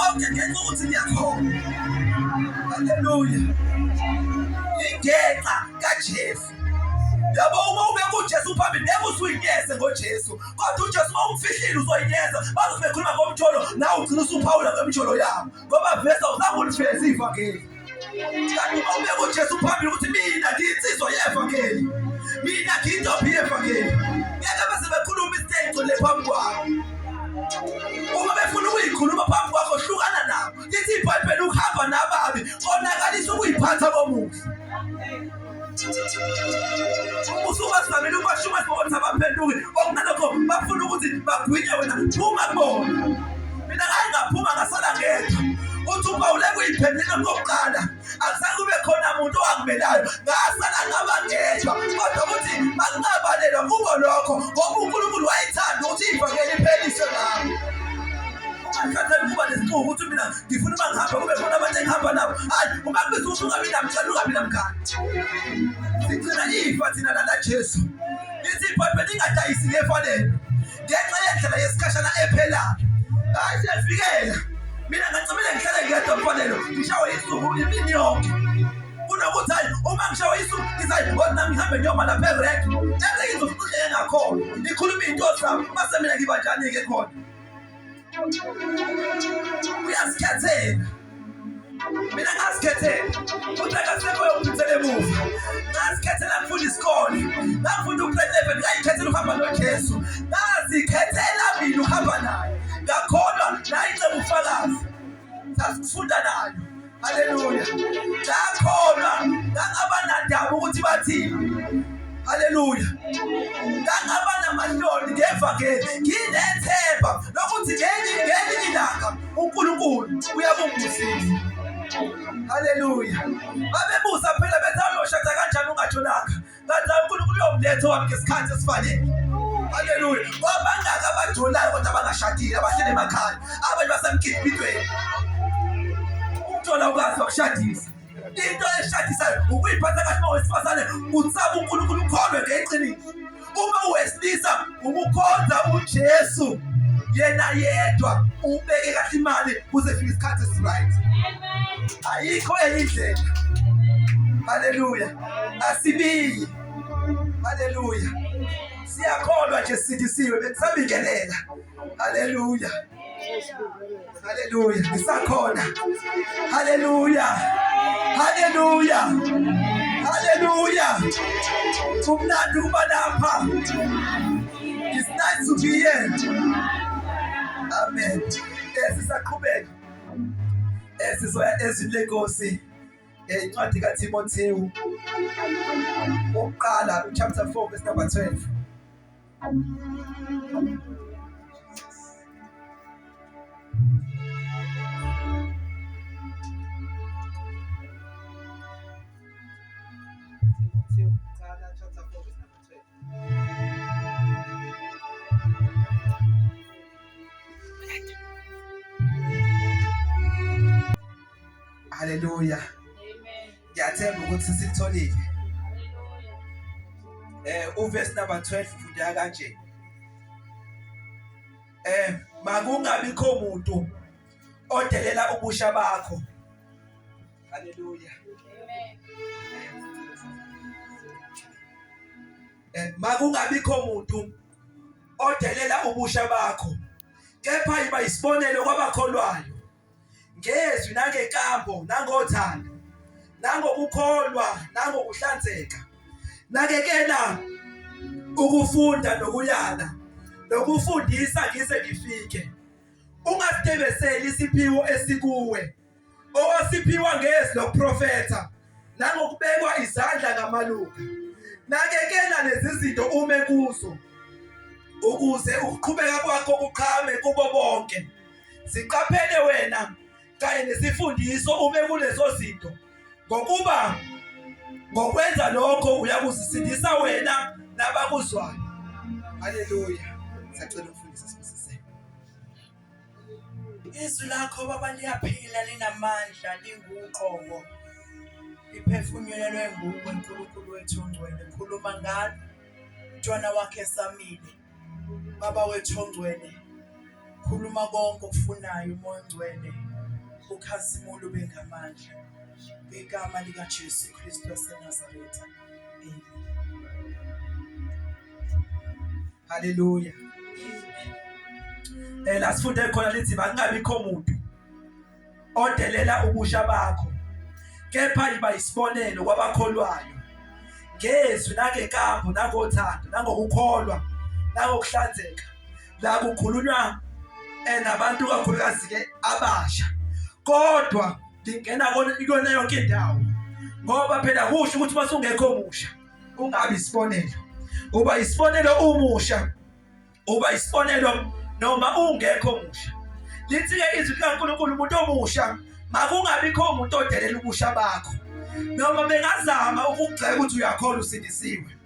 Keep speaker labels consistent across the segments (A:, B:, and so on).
A: konke ngenxa ukuthi ngiyakhona. Haleluya. Ingenxa kaJesu. Yabo uma ube kuJesu phambili ngeke usuyinyeze ngoJesu. Kodwa uJesu uma umfihlile uzoyinyeza. Bazobe bekhuluma ngomjolo nawe ugcina usuphawula ngemjolo yakho. Ngoba vese uzange ulifeze ivangeli. Kanti uma ube kuJesu phambili ukuthi mina ngiyinsizwa yevangeli. Mina ngiyintombi yevangeli. Ngeke bese bekhuluma isithembu le phambi kwakho. Uma befuna ukuyikhuluma phambi kwakho hlukana nabo. Lithi iBhayibheli ukuhamba nababi konakalisa ukuyiphatha komuhle. Usubazamile ubashuma bonke abaphenduki okunalokho bafuna ukuthi bagwinye wena phuma kubona. Mina ngaphuma ngasala ngedwa. Uthi uPawule kuyiphendula kokuqala akuzange kube khona umuntu owangimelayo ngasala ngabangedwa kodwa ukuthi makungabalelwa kubo lokho ngoba uNkulunkulu wayethanda ukuthi ivangeli ipheliswe ngabo. Akathathi kuba nesixuku ukuthi mina ngifuna uma ngihamba kube khona abantu engihamba nabo. Hayi uma kubiza ukuthi ungabi namtshela ungabi namkhandi. Sigcina ifa thina la Jesu. Lithi iBhayibheli ingadayisi ngefanele. Ngenxa yendlela yesikhashana ephelayo. Hayi siyafikela. Mina ngicabele ngihlale ngedwa mfanelo. Ngishawe isuku imini yonke. Kunokuthi hayi uma ngishawe isuku ngizayi bona ngihambe ngiyoma lapha eRed. Enze ngizofuthi engakhona. Ngikhuluma into zami base mina ngiba njani ke khona. Uyazikhethela. Mina ngasikhethela. Uthaka sekho yokuphithela emuva. Ngasikhethela ngifunda isikole. Ngafunda uPretoria ngayikhethela ukuhamba noJesu. Ngazikhethela mina ukuhamba naye. Ngakholwa naye icebo ufakazi. Sasifunda nayo. Haleluya. Ngakholwa ngangaba nandaba ukuthi bathini. Haleluya. Ngangaba namahloni ngevangeli. Nginethemba lokuthi ngelinye ilanga uNkulunkulu uyabungusisa. Haleluya. Babebuza phela bethi ayoshada kanjani ungatholanga. Ngathi uNkulunkulu uyomletha wami ngesikhathi esifanele. Haleluya. Wabangaka abajolayo kodwa abangashadile abahlele emakhaya. Abanye basemkhiphithweni. Uthola ukwazi ukushadisa. Into eshadisayo ukuyiphatha kahle mawesifazane utsaba uNkulunkulu ukholwe ngeqiniso. Uma uwesilisa ukukhonza uJesu yena yedwa ubeke kahle imali kuze fike isikhathi esiright. Ayikho enye indlela. Haleluya. Asibiyi. Haleluya. Siyakholwa nje sidisiwe besabingelela. Haleluya. Haleluya. Ngisakhona. Haleluya. Haleluya. Haleluya. Kumnandi kuba lapha. It's nice to be here. Amen. Sisaqhubeka. Sizoya ezwini lenkosi. Incwadi kaTimotheyu. Oqala chapter 4 verse number 12. Hallelujah. Ngiyathemba ukuthi sikutholile. Uverse number 12 ufunda kanje. Makungabikho umuntu odelela ubusha bakho. Hallelujah. Makungabikho umuntu odelela ubusha bakho. Kepha yiba isibonelo kwabakholwayo. Ngezwi nangekambo nangothando nangokukholwa nangokuhlanzeka nakekela ukufunda nokuyala nokufundisa ngize ngifike ungasitebeseli isiphiwo esikuwe owasiphiwa ngezwi loprofeta nangokubekwa izandla ngamaluka nakekela lezi zinto ume kuzo ukuze ukuqhubeka kwakho kuqhame kubo bonke siqaphele wena kanye nesifundiso ube kulezo zinto ngokuba ngokwenza lokho uyakuzisindisa wena nabakuzwayo. Haleluya. Sicela ukufundisa sibusise. Izwi lakho baba liyaphila linamandla linguqobo. Liphefumulelwe nguwe uNkulunkulu wethu ongcwele. Khuluma ngalo Mntwana wakhe Samile. Baba wethu ongcwele.
B: khuluma konke okufunayo umoya ongcwele ukhazimule ube ngamandla ngegama likaJesu Kristu waseNazaretha. Amen. Hallelujah.
A: La sifunde khona lithi makungabikho umuntu odelela ubusha bakho, kepha yiba isibonelo kwabakholwayo ngezwi nangenkambo nangothando nangokukholwa nangokuhlanzeka la kukhulunywa nabantu kakhulukazi ke abasha. Kodwa ngingena kuyona yonke indawo ngoba phela kusho ukuthi mase ungekho musha ungabi isibonelo. Uba isibonelo umusha, uba isibonelo noma ungekho musha. Lithi ke izwi likaNkulunkulu umuntu omusha makungabikho umuntu odelela ubusha bakho. Noma bengazama ukugxeka ukuthi uyakholwa usindisiwe,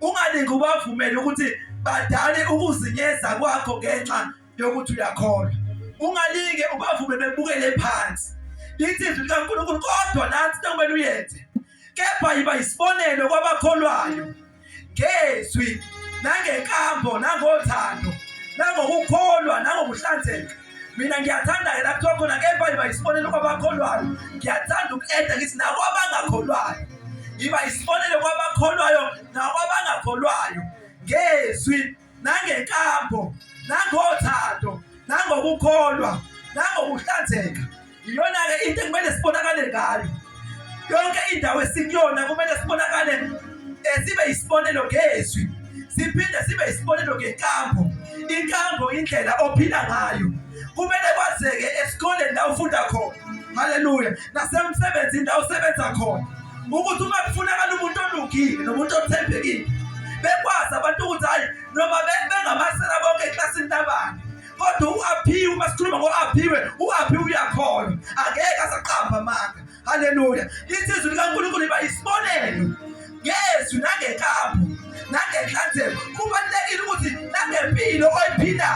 A: ungalingi ubavumele ukuthi badale ukuzinyeza kwakho ngenxa yokuthi uyakholwa. Ungalinge ubavumele bebukele phansi. Lithi izwi likaNkulunkulu kodwa nansi into kumele uyenze, kepha yiba isibonelo kwabakholwayo ngezwi nangenkambo nangothando nangokukholwa nangokuhlanzeka. Mina ngiyathanda ke lapho khona kepha yiba isibonelo kwabakholwayo. Ngiyathanda uku-eda ngithi nakwabangakholwayo, yiba isibonelo kwabakholwayo nakwabangakholwayo ngezwi nangenkambo nangothando nangokukholwa nangokuhlanzeka. Iyona-ke into ekumele sibonakale ngayo. Yonke indawo esikuyona kumele sibonakale sibe isibonelo ngezwi, siphinde sibe isibonelo ngenkambo. Inkambo indlela ophila ngayo. Kumele kwazeke esikoleni la ufunda khona, haleluya, nasemsebenzini la usebenza khona, ukuthi uma kufunakala umuntu olungile nomuntu othembekile, bekwazi abantu ukuthi hayi noma bengamasela bonke eklasini labani, kodwa u-Aphiwe, uma sikhuluma ngo-Aphiwe, u-Aphiwe uyakholwa, angeke asaqamba amanga. Haleluya. Lithi izwi likaNkulunkulu liba isibonelo ngezwi nangenkambo nangenhlanzeko. Kubalulekile ukuthi nangempilo oyiphilayo